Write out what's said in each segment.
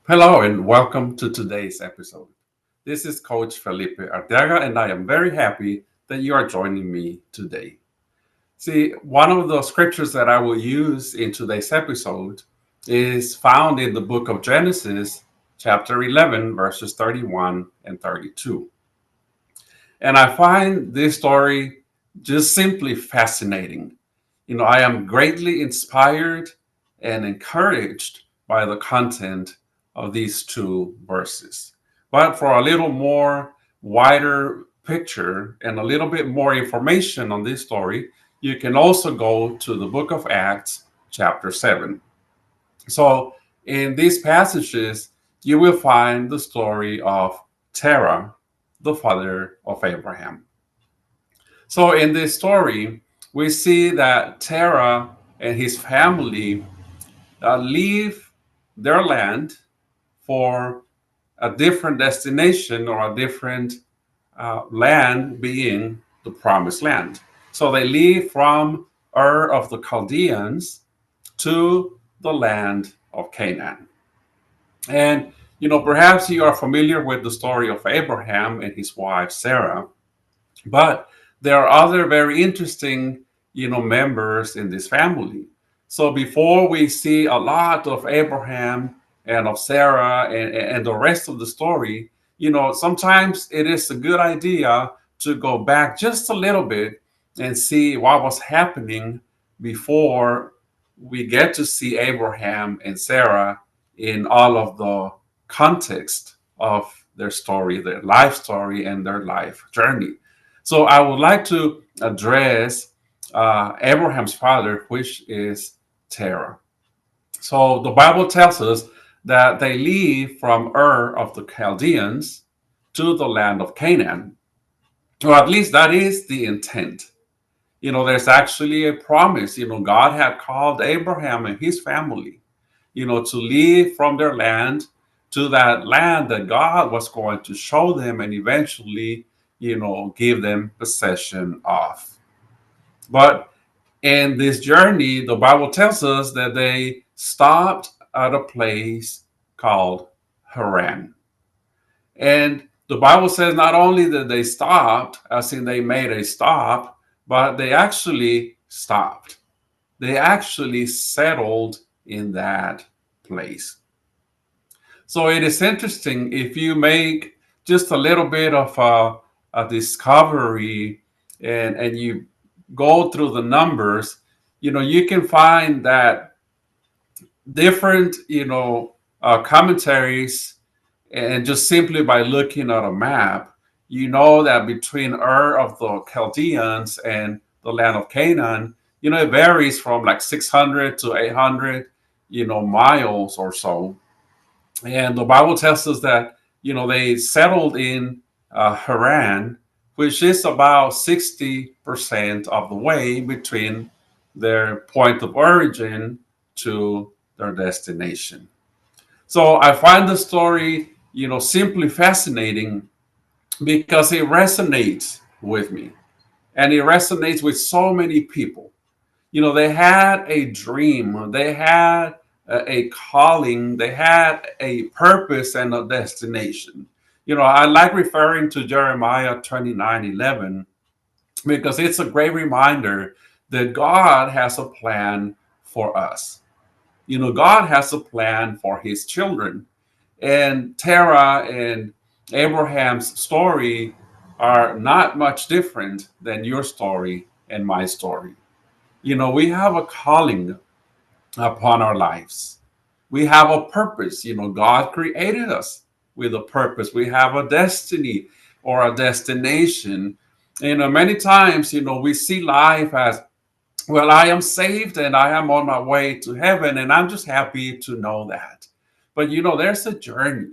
Hello and welcome to today's episode. This is Coach Felipe Arteaga, and I am very happy that you are joining me today. See, one of the scriptures that I will use in today's episode is found in the book of Genesis, chapter 11, verses 31 and 32. And I find this story just simply fascinating. I am greatly inspired and encouraged by the content of these two verses. But for a little more wider picture and a little bit more information on this story, you can also go to the book of Acts, chapter 7. So, in these passages, you will find the story of Terah, the father of Abraham. So, in this story, we see that Terah and his family leave their land for a different destination or a different land, being the promised land. So they leave from Ur of the Chaldeans to the land of Canaan. And perhaps you are familiar with the story of Abraham and his wife Sarah, but there are other very interesting, members in this family. So before we see a lot of Abraham and of Sarah and the rest of the story, sometimes it is a good idea to go back just a little bit and see what was happening before we get to see Abraham and Sarah in all of the context of their story, their life story, and their life journey. So I would like to address Abraham's father, which is Terah. So the Bible tells us that they leave from Ur of the Chaldeans to the land of Canaan. Or at least that is the intent. There's actually a promise. God had called Abraham and his family, to leave from their land to that land that God was going to show them and eventually, give them possession of. But in this journey, the Bible tells us that they stopped at a place called Haran. And the Bible says not only that they stopped, as in they made a stop, but they actually stopped. They actually settled in that place. So it is interesting if you make just a little bit of a discovery and you go through the numbers, you can find that different, commentaries, and just simply by looking at a map, that between Ur of the Chaldeans and the land of Canaan, it varies from like 600 to 800, miles or so. And the Bible tells us that, they settled in Haran, which is about 60% of the way between their point of origin to their destination. So I find the story, simply fascinating because it resonates with me and it resonates with so many people. They had a dream, they had a calling, they had a purpose and a destination. I like referring to Jeremiah 29:11 because it's a great reminder that God has a plan for us. God has a plan for his children. And Terah and Abraham's story are not much different than your story and my story. We have a calling upon our lives. We have a purpose. God created us with a purpose. We have a destiny or a destination. Many times, we see life as, well, I am saved and I am on my way to heaven, and I'm just happy to know that. But there's a journey.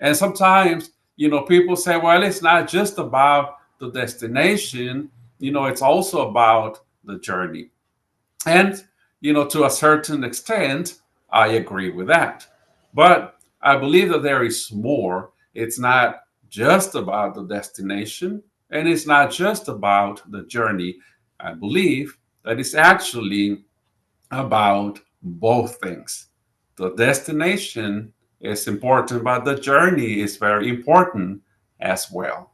And sometimes, people say, well, it's not just about the destination, it's also about the journey. And, to a certain extent, I agree with that. But I believe that there is more. It's not just about the destination, and it's not just about the journey. I believe that it's actually about both things, the destination is important, but the journey is very important as well.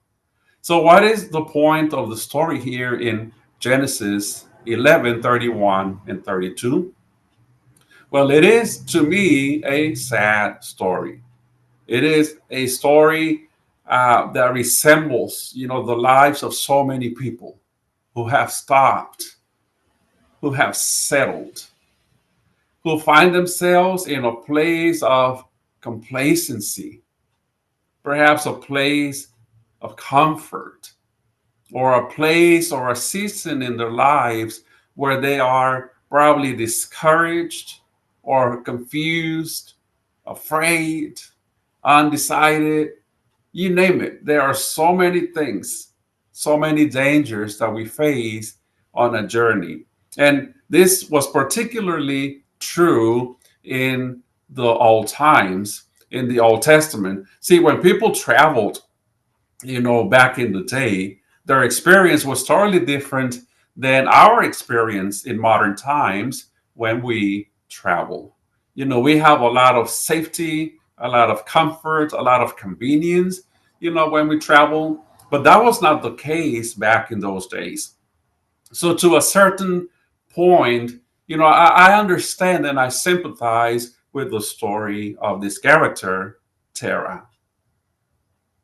So, what is the point of the story here in Genesis 11:31 and 32? Well, it is to me a sad story. It is a story that resembles, the lives of so many people who have stopped, who have settled, who find themselves in a place of complacency, perhaps a place of comfort, or a place or a season in their lives where they are probably discouraged or confused, afraid, undecided, you name it. There are so many things, so many dangers that we face on a journey. And this was particularly true in the old times, in the Old Testament. See, when people traveled, back in the day, their experience was totally different than our experience in modern times when we travel. We have a lot of safety, a lot of comfort, a lot of convenience, when we travel. But that was not the case back in those days. So, to a certain point, I understand and I sympathize with the story of this character, Terah.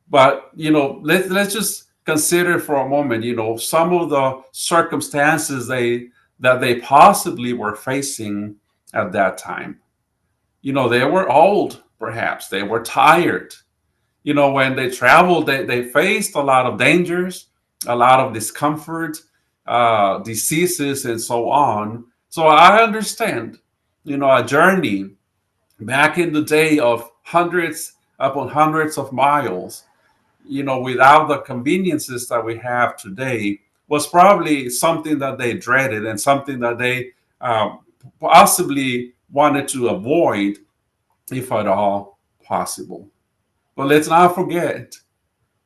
But let's just consider for a moment, some of the circumstances they possibly were facing at that time. They were old, perhaps they were tired. When they traveled, they faced a lot of dangers, a lot of discomfort, diseases, and so on. So I understand, a journey back in the day of hundreds upon hundreds of miles, without the conveniences that we have today, was probably something that they dreaded and something that they possibly wanted to avoid, if at all possible. But let's not forget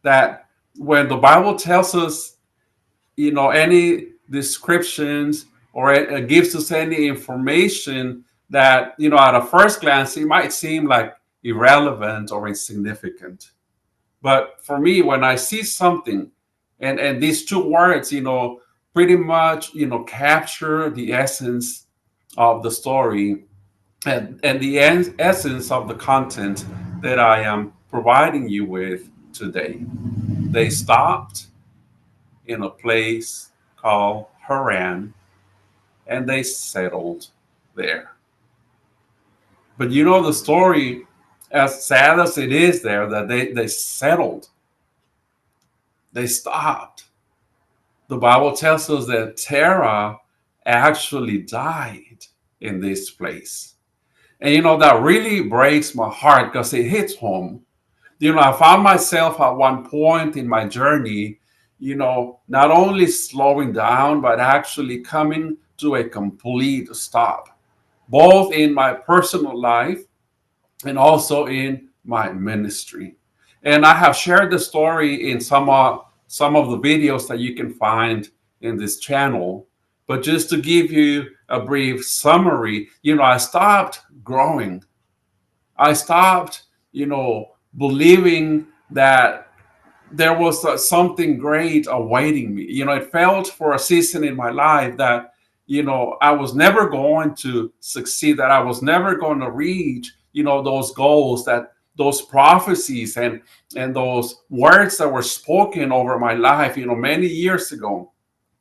that when the Bible tells us, any descriptions or it gives us any information that, at a first glance, it might seem like irrelevant or insignificant. But for me, when I see something, and these two words, pretty much, capture the essence of the story and the essence of the content that I am providing you with today. They stopped in a place called Haran and they settled there. But the story, as sad as it is there, that they settled, they stopped. The Bible tells us that Terah actually died in this place. And that really breaks my heart because it hits home. I found myself at one point in my journey, not only slowing down, but actually coming to a complete stop, both in my personal life and also in my ministry. And I have shared the story in some of the videos that you can find in this channel. But just to give you a brief summary, I stopped growing. I stopped, believing that there was something great awaiting me. It felt for a season in my life that, I was never going to succeed, that I was never going to reach, those goals, that those prophecies and those words that were spoken over my life, many years ago,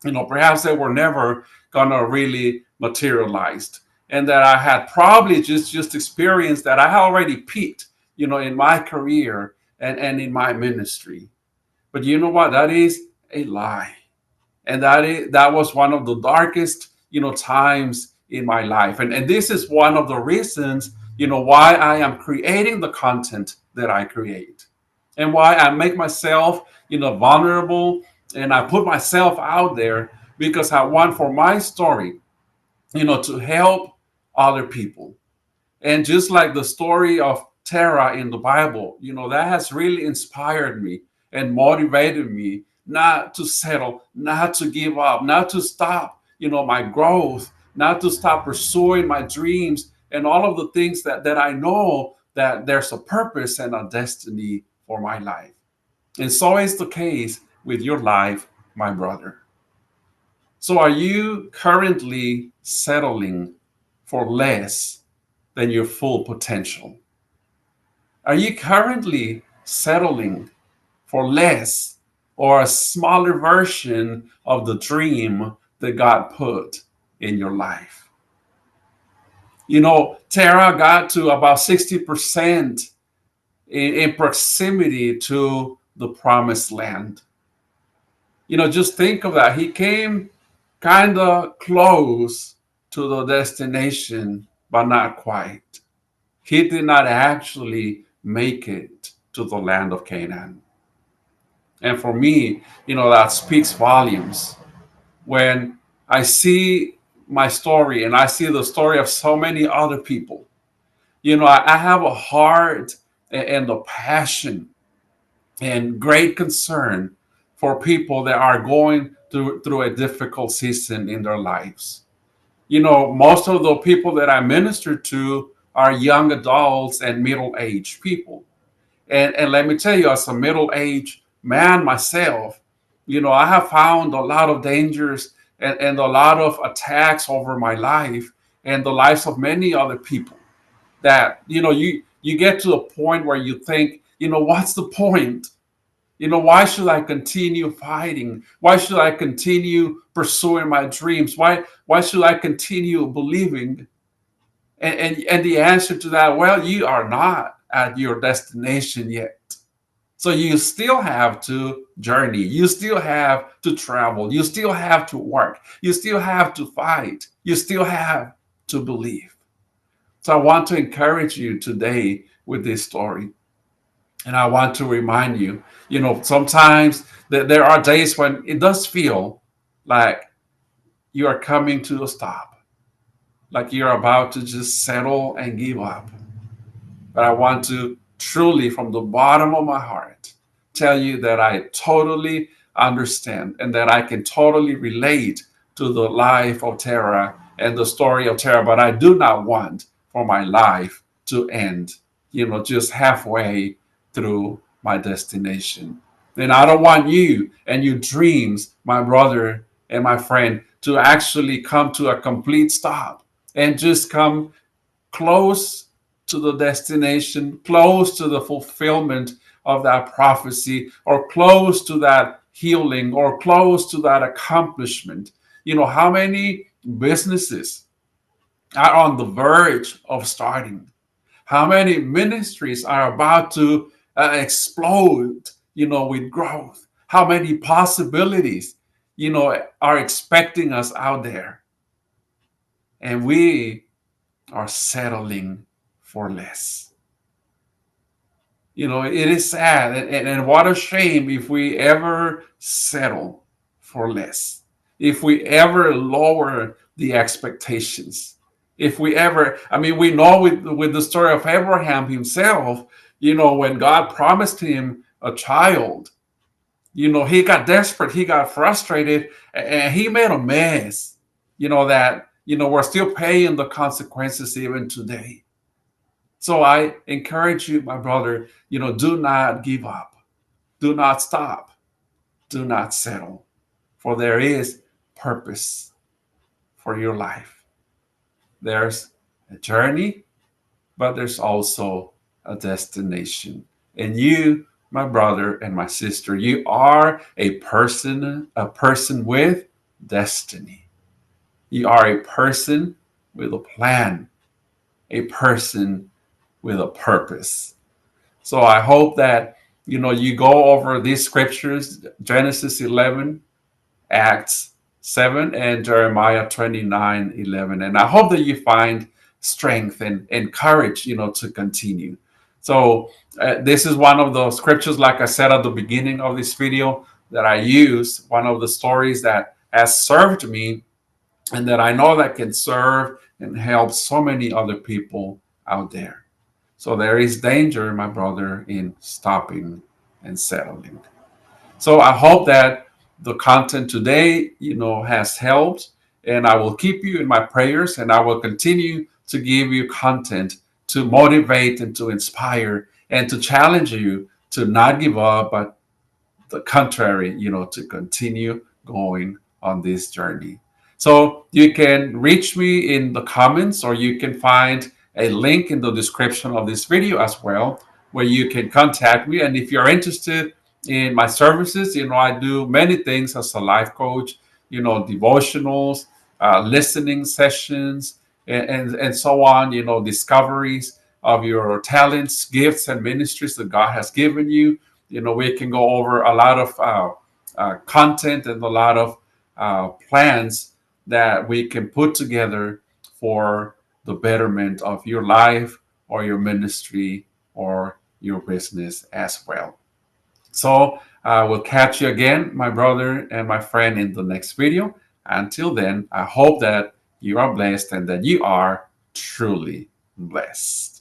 perhaps they were never going to really materialize. And that I had probably just experienced that I had already peaked, in my career and in my ministry. But you know what? That is a lie. And that was one of the darkest, times in my life. And this is one of the reasons, why I am creating the content that I create. And why I make myself, vulnerable, and I put myself out there because I want for my story, to help other people. And just like the story of Terah in the Bible, that has really inspired me and motivated me not to settle, not to give up, not to stop, my growth, not to stop pursuing my dreams and all of the things that I know that there's a purpose and a destiny for my life. And so is the case with your life, my brother. So are you currently settling for less than your full potential? Are you currently settling for less or a smaller version of the dream that God put in your life? You know, Terah got to about 60% in proximity to the promised land. You know, just think of that. He came kind of close to the destination, but not quite. He did not actually make it to the land of Canaan. And for me, you know, that speaks volumes. When I see my story and I see the story of so many other people, you know, I have a heart and a passion and great concern for people that are going through a difficult season in their lives. You know, most of the people that I minister to are young adults and middle-aged people. And let me tell you, as a middle-aged man myself, you know, I have found a lot of dangers and a lot of attacks over my life and the lives of many other people that, you know, you get to a point where you think, you know, what's the point? You know, why should I continue fighting? Why should I continue pursuing my dreams? Why should I continue believing? And the answer to that, well, you are not at your destination yet. So you still have to journey. You still have to travel. You still have to work. You still have to fight. You still have to believe. So I want to encourage you today with this story. And I want to remind you, you know, sometimes there are days when it does feel like you are coming to a stop, like you're about to just settle and give up. But I want to truly, from the bottom of my heart, tell you that I totally understand and that I can totally relate to the life of Terah and the story of Terah. But I do not want for my life to end, you know, just halfway through my destination. And I don't want you and your dreams, my brother and my friend, to actually come to a complete stop and just come close to the destination, close to the fulfillment of that prophecy, or close to that healing, or close to that accomplishment. You know, how many businesses are on the verge of starting? How many ministries are about to explode, you know, with growth? How many possibilities, you know, are expecting us out there? And we are settling for less. You know, it is sad and what a shame if we ever settle for less, if we ever lower the expectations, if we ever, I mean, we know with the story of Abraham himself, you know, when God promised him a child, you know, he got desperate, he got frustrated, and he made a mess, you know, that, you know, we're still paying the consequences even today. So I encourage you, my brother, you know, do not give up. Do not stop. Do not settle. For there is purpose for your life. There's a journey, but there's also a destination. And you, my brother and my sister, you are a person with destiny. You are a person with a plan, a person with a purpose. So I hope that, you know, you go over these scriptures, Genesis 11, Acts 7, and Jeremiah 29:11. And I hope that you find strength and courage, you know, to continue. So this is one of the scriptures, like I said at the beginning of this video, that I use, one of the stories that has served me and that I know that can serve and help so many other people out there. So there is danger, my brother, in stopping and settling. So I hope that the content today, you know, has helped, and I will keep you in my prayers, and I will continue to give you content to motivate and to inspire and to challenge you to not give up, but the contrary, to continue going on this journey. So you can reach me in the comments, or you can find a link in the description of this video as well, where you can contact me. And if you're interested in my services, I do many things as a life coach, devotionals, listening sessions, and so on, discoveries of your talents, gifts, and ministries that God has given you. We can go over a lot of content and a lot of plans that we can put together for the betterment of your life or your ministry or your business as well. So I will catch you again, my brother and my friend, in the next video. Until then, I hope that you are blessed and that you are truly blessed.